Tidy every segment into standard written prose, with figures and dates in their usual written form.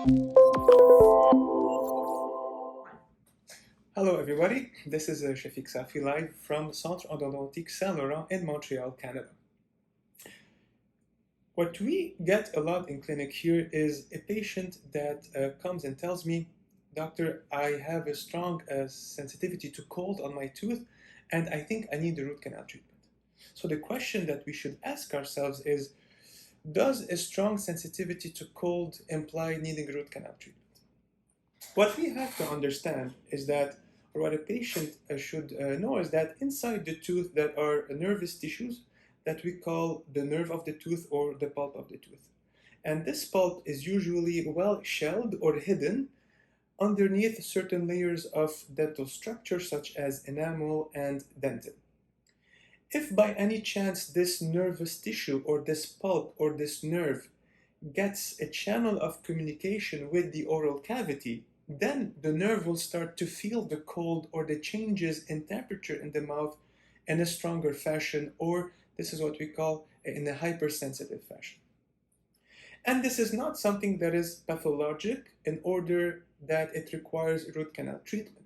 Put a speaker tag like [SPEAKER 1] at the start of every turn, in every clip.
[SPEAKER 1] Hello everybody, this is Chafic Safi live from Centre Endodontics Saint-Laurent in Montreal, Canada. What we get a lot in clinic here is a patient that comes and tells me, Doctor, I have a strong sensitivity to cold on my tooth and I think I need a root canal treatment. So the question that we should ask ourselves is, does a strong sensitivity to cold imply needing a root canal treatment? What we have to understand is that, or what a patient should know, is that inside the tooth there are nervous tissues that we call the nerve of the tooth or the pulp of the tooth. And this pulp is usually well shelled or hidden underneath certain layers of dental structure such as enamel and dentin. If by any chance this nervous tissue or this pulp or this nerve gets a channel of communication with the oral cavity, then the nerve will start to feel the cold or the changes in temperature in the mouth in a stronger fashion, or this is what we call in a hypersensitive fashion. And this is not something that is pathologic in order that it requires root canal treatment.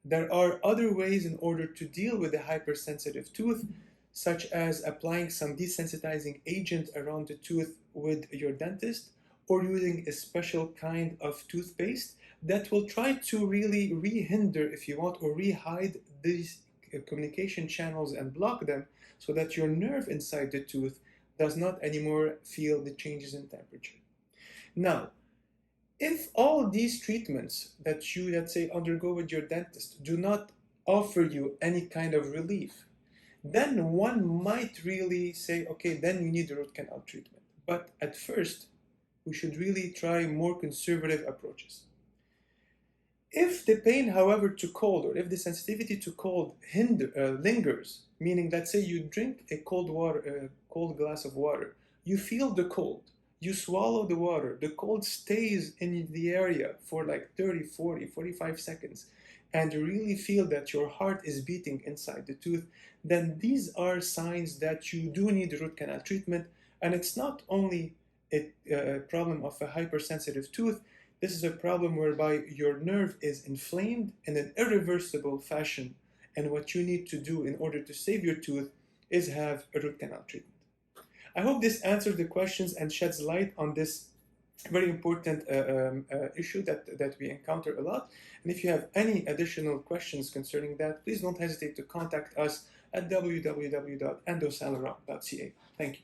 [SPEAKER 1] There are other ways in order to deal with a hypersensitive tooth, such as applying some desensitizing agent around the tooth with your dentist, or using a special kind of toothpaste that will try to really re-hinder, if you want, or re-hide these communication channels and block them so that your nerve inside the tooth does not anymore feel the changes in temperature. Now, if all these treatments that you, let's say, undergo with your dentist do not offer you any kind of relief, then one might really say, okay, then you need a root canal treatment. But at first, we should really try more conservative approaches. If the pain, however, to cold, or if the sensitivity to cold lingers, meaning, let's say you drink a cold glass of water, you feel the cold, you swallow the water, the cold stays in the area for like 30, 40, 45 seconds, and you really feel that your heart is beating inside the tooth, then these are signs that you do need root canal treatment. And it's not only a problem of a hypersensitive tooth, this is a problem whereby your nerve is inflamed in an irreversible fashion, and what you need to do in order to save your tooth is have a root canal treatment. I hope this answers the questions and sheds light on this very important issue that we encounter a lot. And if you have any additional questions concerning that, please don't hesitate to contact us at www.endosaint-laurent.ca. Thank you.